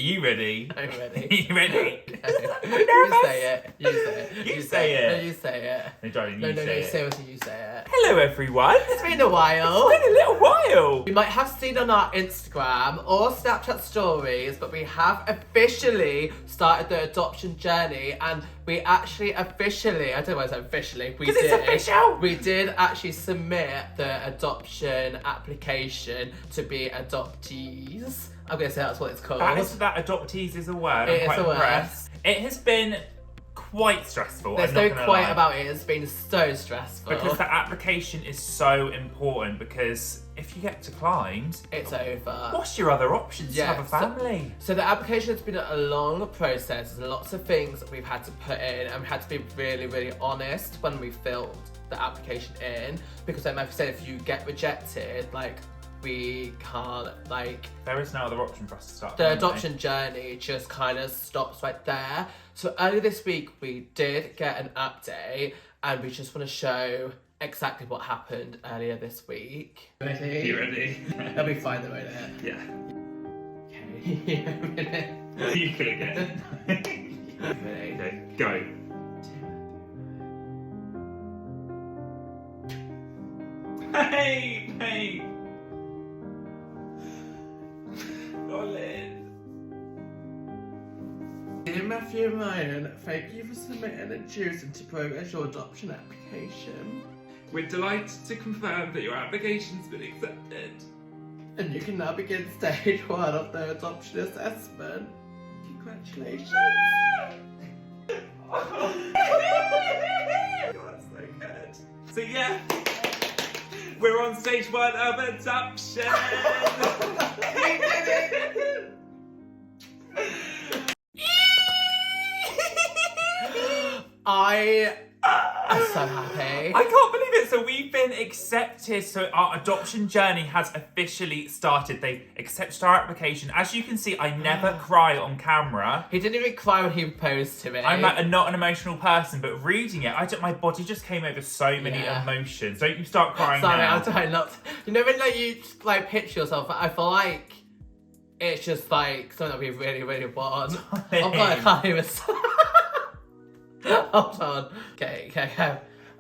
you ready? I'm ready. Are you ready? You say it. You say it. You say it. No, you say it. No, darling, No, you no, say no, it. seriously, you say it. Hello, everyone. It's been a while. It's been a little while. You might have seen on our Instagram or Snapchat stories, but we have officially started the adoption journey, and we actually officially, I don't know why I said officially, we 'Cause did. it's official. We did actually submit the adoption application to be adoptees. I'm going to say that's what it's called. That adoptees is a word. It I'm is quite a word. impressed. It has been quite stressful. There's I'm no not gonna quiet lie. about it. It's been so stressful. Because the application is so important, because if you get declined, it's over. what's your other options to have a family? So the application has been a long process. There's lots of things that we've had to put in, and we had to be really, really honest when we filled the application in. Because like Matthew said, if you get rejected, like, we can't, like... There is no other option for us to start. The adoption journey just kind of stops right there. So earlier this week, we did get an update, and we just want to show exactly what happened earlier this week. Ready? You ready? That'll be fine though, won't it? Yeah. Okay. You could again. Ready? Okay, go. Hey, hey. Colin. Dear Matthew and Ryan, thank you for submitting and choosing to progress your adoption application. We're delighted to confirm that your application's been accepted. And you can now begin stage 1 of the adoption assessment. Congratulations. God, that's so good. So yeah, we're on stage 1 of adoption. I am so happy. I can't believe it. So we've been accepted. So our adoption journey has officially started. They accepted our application. As you can see, I never cry on camera. He didn't even cry when he proposed to me. I'm not an emotional person, but reading it, my body just came over so many emotions. Don't you start crying Sorry, now. I'm trying not to. You know when like, you like picture yourself, I feel like it's just like something that we really, really want. Oh God, I can't even. Hold on. Okay.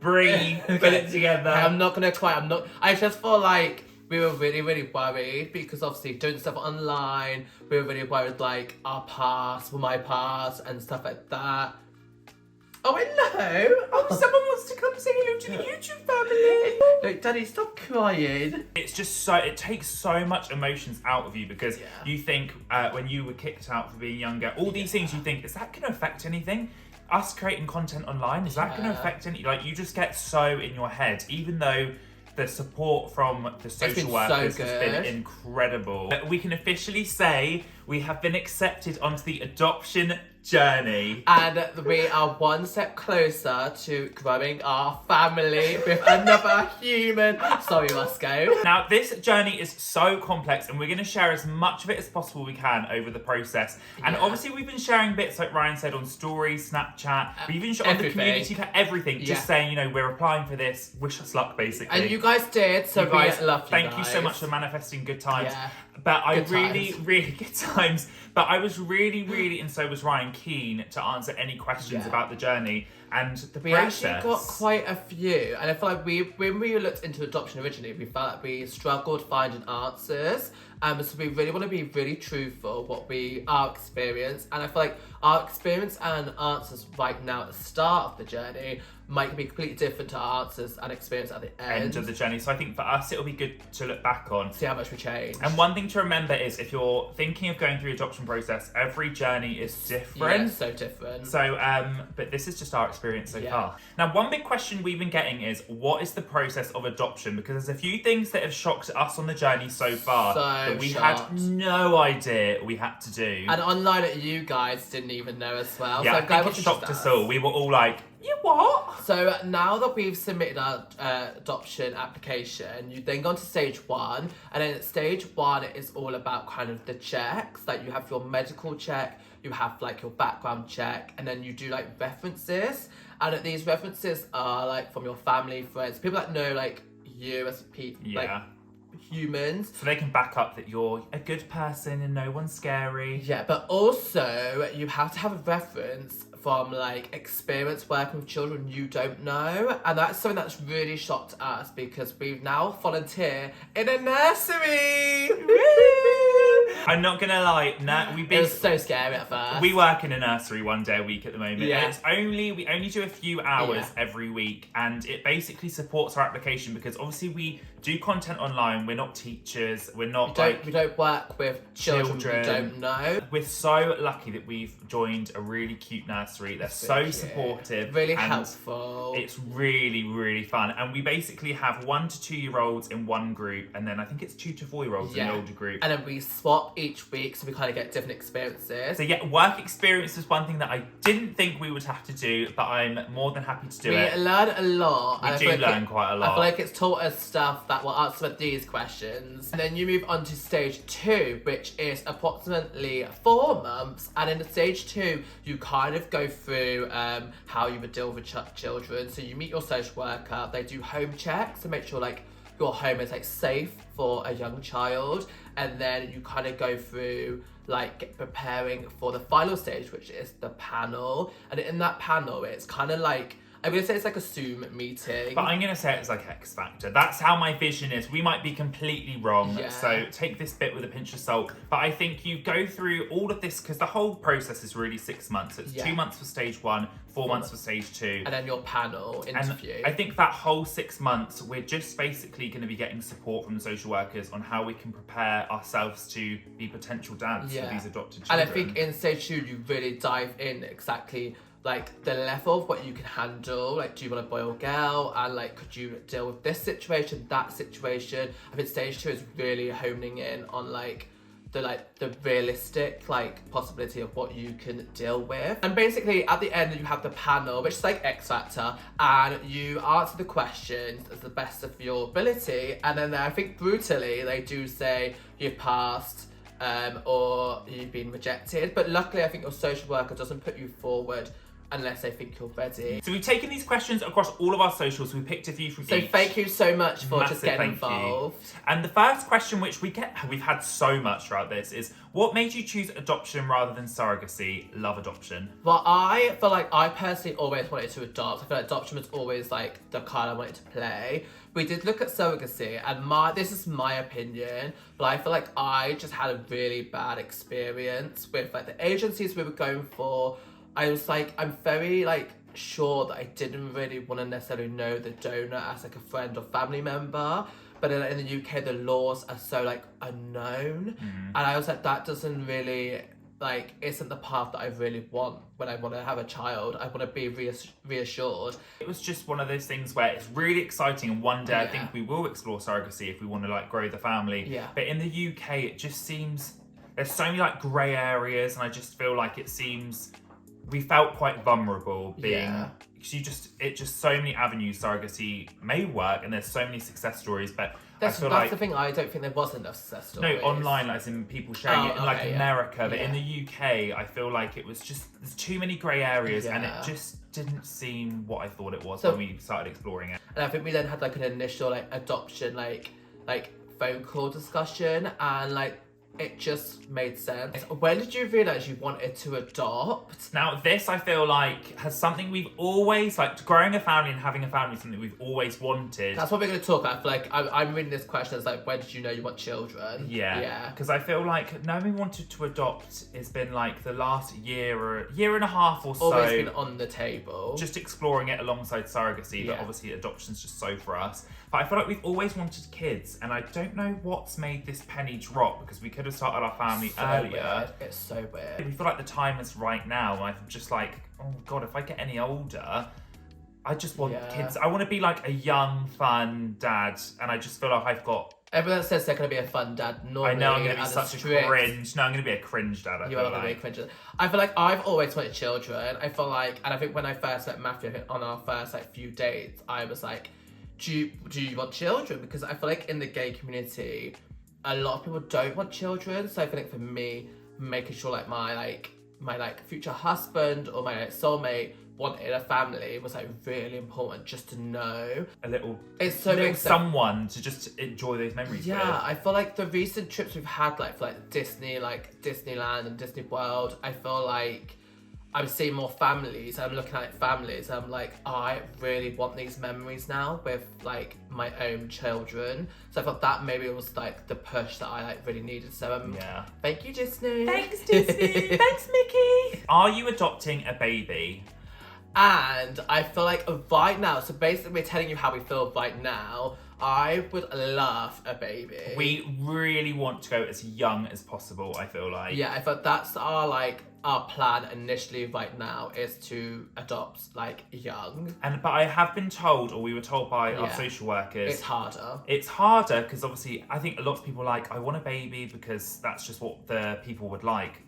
Breathe, put it together. I'm not gonna cry. I just feel like we were really, really worried because obviously doing stuff online, we were really worried like our past, my past, and stuff like that. Oh, hello! Oh, someone wants to come say hello to the YouTube family. Look, Daddy, stop crying. It's just it takes so much emotions out of you because you think when you were kicked out for being younger, all these things you think, is that going to affect anything? Us creating content online, is that going to affect any? Like, you just get so in your head, even though the support from the social workers has been incredible. We can officially say we have been accepted onto the adoption journey. And we are one step closer to growing our family with another human. Sorry, Moscow. Now, this journey is so complex, and we're going to share as much of it as possible we can over the process. And obviously, we've been sharing bits, like Ryan said, on stories, Snapchat. We've even shared on the community, everything. Just saying, we're applying for this. Wish us luck, basically. And you guys did, so we love you guys. Thank you so much for manifesting good times. Yeah. But really good times. But I was really, and so was Ryan, keen to answer any questions about the journey and the process. We actually got quite a few, and I feel like when we looked into adoption originally, we felt like we struggled finding answers. So we really want to be really truthful what our experience, and I feel like our experience and answers right now at the start of the journey might be completely different to our answers and experience at the end of the journey. So I think for us, it'll be good to look back on. See how much we changed. And one thing to remember is if you're thinking of going through the adoption process, every journey is different. Yeah, so different. So, but this is just our experience so far. Now, one big question we've been getting is, what is the process of adoption? Because there's a few things that have shocked us on the journey so far that we had no idea we had to do. And online, you guys didn't even know as well. Yeah, so I think it shocked us all. We were all like, you what? So now that we've submitted our adoption application, you then go on to stage 1, and then at stage 1 it is all about kind of the checks. Like, you have your medical check, you have like your background check, and then you do like references. And these references are like from your family, friends, people that know like you as people, like humans. So they can back up that you're a good person and no one's scary. Yeah, but also you have to have a reference from like experience working with children you don't know, and that's something that's really shocked us because we've now volunteer in a nursery. I'm not gonna lie, It was so scary at first. we work in a nursery one day a week at the moment. Yeah. And we only do a few hours Yeah. every week, and it basically supports our application because obviously we do content online. We're not teachers. We're not we don't work with children we don't know. We're so lucky that we've joined a really cute nursery. They're so cute. supportive, Really and helpful. It's really, really fun. And we basically have 1 to 2 year olds in one group, and then I think it's 2 to 4 year olds in the older group. And then we swap each week so we kind of get different experiences. So yeah, work experience was one thing that I didn't think we would have to do, but I'm more than happy to do it. We learn a lot. We do learn quite a lot. I feel like it's taught us stuff that will answer these questions. And then you move on to stage 2, which is approximately 4 months. And in stage 2, you kind of go through how you would deal with children. So you meet your social worker. They do home checks to make sure like your home is like safe for a young child, and then you kind of go through like preparing for the final stage, which is the panel. And in that panel, it's kind of like, I'm gonna say it's like a Zoom meeting. But I'm gonna say it's like X Factor. That's how my vision is. We might be completely wrong, Yeah. so take this bit with a pinch of salt. But I think you go through all of this because the whole process is really 6 months. It's 2 months for stage 1, 4 months for stage 2. And then your panel interview. And I think that whole 6 months, we're just basically going to be getting support from the social workers on how we can prepare ourselves to be potential dads for these adopted children. And I think in stage 2, you really dive in exactly like the level of what you can handle. Like, do you want a boy or girl? And like, could you deal with this situation, that situation? I think stage 2 is really honing in on like the realistic like possibility of what you can deal with. And basically at the end you have the panel, which is like X Factor, and you answer the questions as the best of your ability, and then I think brutally they do say you've passed or you've been rejected. But luckily I think your social worker doesn't put you forward unless they think you're ready. So we've taken these questions across all of our socials. We picked a few from So each. thank you so much for Massive just getting thank you. involved. And the first question which we've had so much throughout this is, what made you choose adoption rather than surrogacy? Love adoption. Well, I feel like I personally always wanted to adopt. I feel like adoption was always like the card I wanted to play. We did look at surrogacy, and this is my opinion, but I feel like I just had a really bad experience with like the agencies we were going for. I was like, I'm very like sure that I didn't really want to necessarily know the donor as like a friend or family member. But in the UK, the laws are so like unknown. And I was like, that doesn't really like, isn't the path that I really want when I want to have a child. I want to be reassured. It was just one of those things where it's really exciting, and one day I think we will explore surrogacy if we want to like grow the family. Yeah. But in the UK, it just seems there's so many like grey areas, and I just feel like we felt quite vulnerable being because it's so many avenues surrogacy may work, and there's so many success stories, but That's the thing, I don't think there was enough success stories. no, online, like in people sharing it in like America, but in the UK, I feel like it was just, there's too many grey areas, and it just didn't seem what I thought it was when we started exploring it. And I think we then had like an initial like adoption like phone call discussion, and like it just made sense. When did you realise you wanted to adopt? Now, this I feel like has something we've always, like growing a family and having a family is something we've always wanted. That's what we're going to talk about. Like, I'm reading this question as like, when did you know you want children? Yeah. Because I feel like knowing we wanted to adopt has been like the last year and a half or so. Always been on the table. Just exploring it alongside surrogacy, but obviously adoption's just so for us. But I feel like we've always wanted kids, and I don't know what's made this penny drop, because we could have started our family earlier. Weird. It's so weird. We feel like the time is right now, and I'm just like, oh God, if I get any older, I just want kids. I want to be like a young, fun dad, and I just feel like I've got... Everyone says they're going to be a fun dad. Normally, I know I'm going to be such a cringe. No, I'm going to be a cringe dad. You are going to be a cringe dad. I feel like I've always wanted children. I feel like, and I think when I first met Matthew on our first like few dates, I was like, do you want children? Because I feel like in the gay community, a lot of people don't want children. So I feel like for me, making sure like my future husband or my like, soulmate wanted a family was like really important just to know. A little, It's so little big, so- someone to just enjoy those memories with. Yeah, I feel like the recent trips we've had, like for like Disney, like Disneyland and Disney World, I feel like I'm seeing more families. I'm looking at families. I'm like, I really want these memories now with like my own children. So I thought that maybe was like the push that I like really needed. So Yeah. thank you, Disney. Thanks, Disney. Thanks, Mickey. Are you adopting a baby? And I feel like right now, so basically we're telling you how we feel right now. I would love a baby. We really want to go as young as possible, I feel like. Yeah, I thought that's our plan initially right now is to adopt like young. But I have been told, or we were told by our Yeah. social workers, It's harder. it's harder because obviously I think a lot of people are like, I want a baby because that's just what the people would like.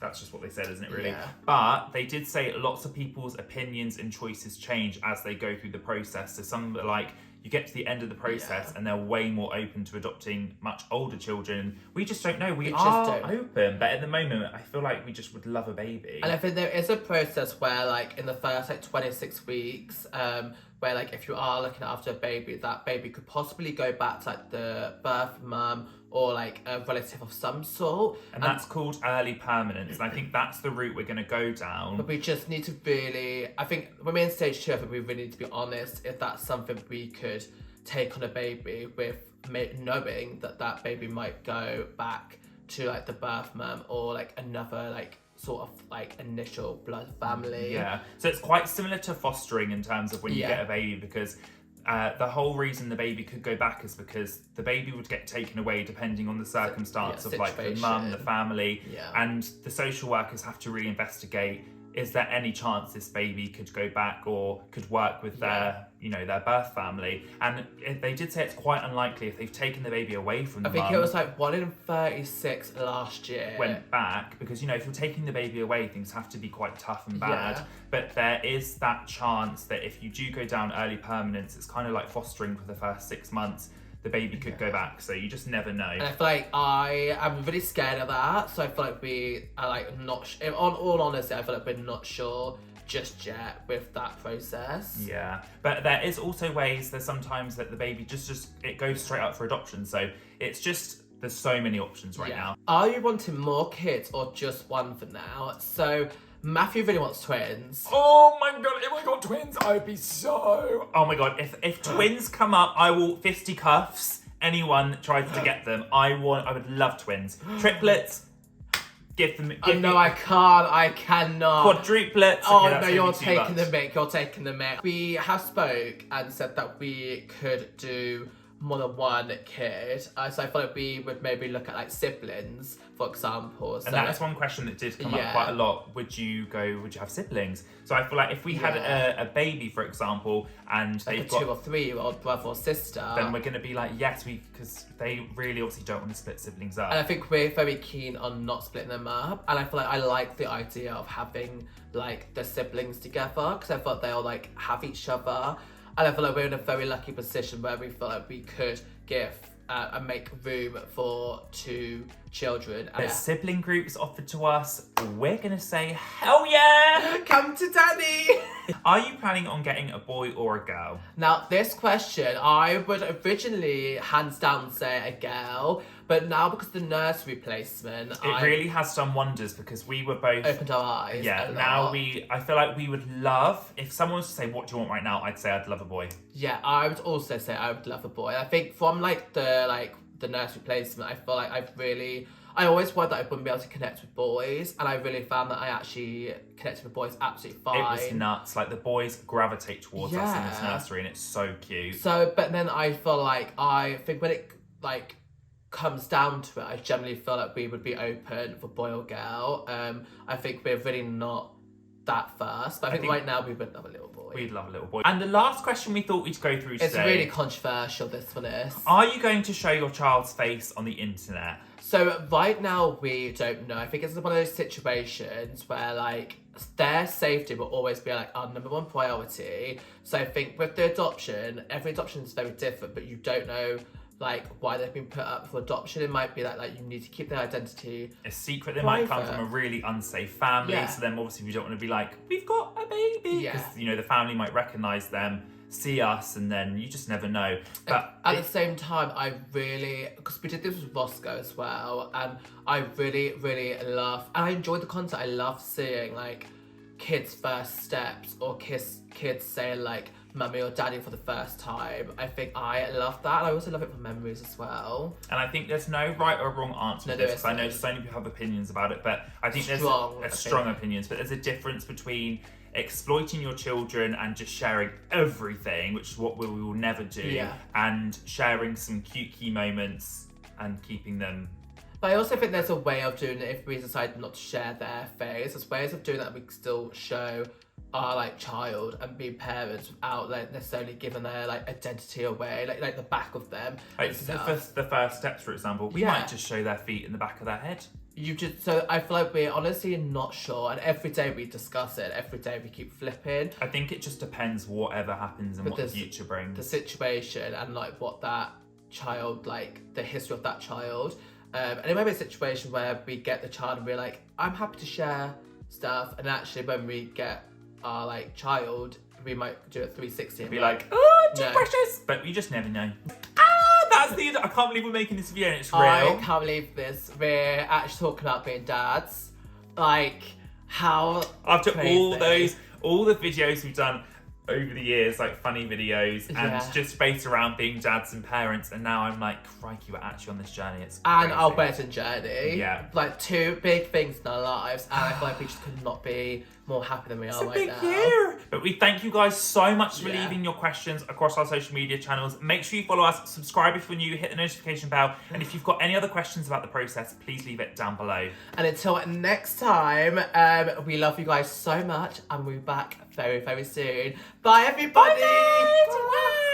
That's just what they said, isn't it really? Yeah. But they did say lots of people's opinions and choices change as they go through the process. So some are like, you get to the end of the process Yeah. and they're way more open to adopting much older children. We just don't know. We just are don't. open, but at the moment, I feel like we just would love a baby. And I think there is a process where like in the first like 26 weeks, where like if you are looking after a baby, that baby could possibly go back to like the birth mum or like a relative of some sort. And that's called early permanence. And I think that's the route we're going to go down. But we just need to really, I think when we're in stage 2, I think we really need to be honest if that's something we could take on a baby with knowing that that baby might go back to like the birth mum or like another like sort of like initial blood family. Yeah. So it's quite similar to fostering in terms of when you Yeah. get a baby because the whole reason the baby could go back is because the baby would get taken away depending on the circumstance of like the mum, the situation. family, Yeah. and the social workers have to really investigate. Is there any chance this baby could go back or could work with their birth family? And they did say it's quite unlikely if they've taken the baby away from the I think mum, it was like 1 in 36 last year. went back, because if you're taking the baby away, things have to be quite tough and bad. Yeah. But there is that chance that if you do go down early permanence, it's kind of like fostering for the first 6 months, the baby could go back. So you just never know. And I feel like I'm really scared of that. So I feel like we are like not, on all honesty, I feel like we're not sure just yet with that process. Yeah, but there is also ways. There's sometimes that the baby just it goes straight up for adoption. So it's just there's so many options right now. Are you wanting more kids or just one for now? So Matthew really wants twins. Oh my god! If I got twins, I'd be so. Oh my god! If twins come up, I will fisticuffs anyone that tries to get them. I would love twins. Triplets. Give them. No, I can't. I cannot. Quadruplets. Oh Okay, that's no, you're gonna be too taking the much. mic. You're taking the mic. We have spoke and said that we could do more than one kid. So I feel like we would maybe look at like siblings, for example. So And that's one question that did come up Yeah. quite a lot. Would you have siblings? So I feel like if we had a baby, for example, and like they've a got 2 or 3-year-old brother or sister. then we're going to be like, yes, because they really obviously don't want to split siblings up. And I think we're very keen on not splitting them up. And I feel like I like the idea of having like the siblings together because I thought they'll like have each other. And I feel like we're in a very lucky position where we feel like we could give and make room for 2 children. And There's sibling groups offered to us. We're going to say, hell yeah! come to daddy! Are you planning on getting a boy or a girl? Now, this question, I would originally hands down say a girl, but now because of the nursery placement, It really has done wonders because we were both. opened our eyes. Yeah, a now lot. I feel like we would love, if someone was to say, what do you want right now? I'd say I'd love a boy. Yeah, I would also say I would love a boy. I think from the nursery placement, I feel like I always worried that I wouldn't be able to connect with boys, and I really found that I actually connected with boys absolutely fine. It was nuts. Like the boys gravitate towards us in this Yeah. nursery and it's so cute. So, but then I feel like when it comes down to it, I generally feel like we would be open for boy or girl. I think we're really not that first, but I think right now we would love a little boy. We'd love a little boy. And the last question we thought we'd go through today. It's really controversial, this one is. Are you going to show your child's face on the internet? So right now we don't know. I think it's one of those situations where like their safety will always be like our number one priority. So I think with the adoption, every adoption is very different, but you don't know like why they've been put up for adoption. It might be that like you need to keep their identity a secret. They might come private. from a really unsafe family, Yeah. so then obviously we don't want to be like, we've got a baby, Yeah. because you know the family might recognise them, see us, and then you just never know. But at the same time, I really, because we did this with Roscoe as well, and I really, really love, and I enjoyed the content. I love seeing like kids' first steps, or kids saying like mummy or daddy for the first time. I think I love that. And I also love it for memories as well. And I think there's no right or wrong answer No, to there this, because I know isn't. so many people have opinions about it, but I think Strong there's strong opinions, but there's a difference between exploiting your children and just sharing everything, which is what we will never do, Yeah. and sharing some cute key moments and keeping them. But I also think there's a way of doing it if we decide not to share their face. There's ways of doing that we can still show our like child and be parents without like necessarily giving their like identity away, like the back of them. Like and the stuff. first steps, for example, we Yeah. might just show their feet in the back of their head. So I feel like we're honestly not sure, and every day we discuss it, every day we keep flipping I think it just depends whatever happens and But what the there's- future brings. the situation and like what that child, like the history of that child. And it might be a situation where we get the child and we're like, I'm happy to share stuff, and actually when we get our like child, we might do it 360 and Be like, oh, too No. precious, but we just never know. That's the. I can't believe we're making this video and it's real. I can't believe this. We're actually talking about being dads. Like, how After crazy. all the videos we've done over the years, like funny videos, and Yeah. just based around being dads and parents, and now I'm like, crikey, we're actually on this journey. It's And our crazy. wedding journey. Yeah. Like, two big things in our lives, and I feel like we just could not be more happy than we It's are a right big now. year. But we thank you guys so much for Yeah. leaving your questions across our social media channels. Make sure you follow us, subscribe if you're new, hit the notification bell, and if you've got any other questions about the process, please leave it down below. And until next time, we love you guys so much, and we'll be back very, very soon. Bye, everybody. Bye.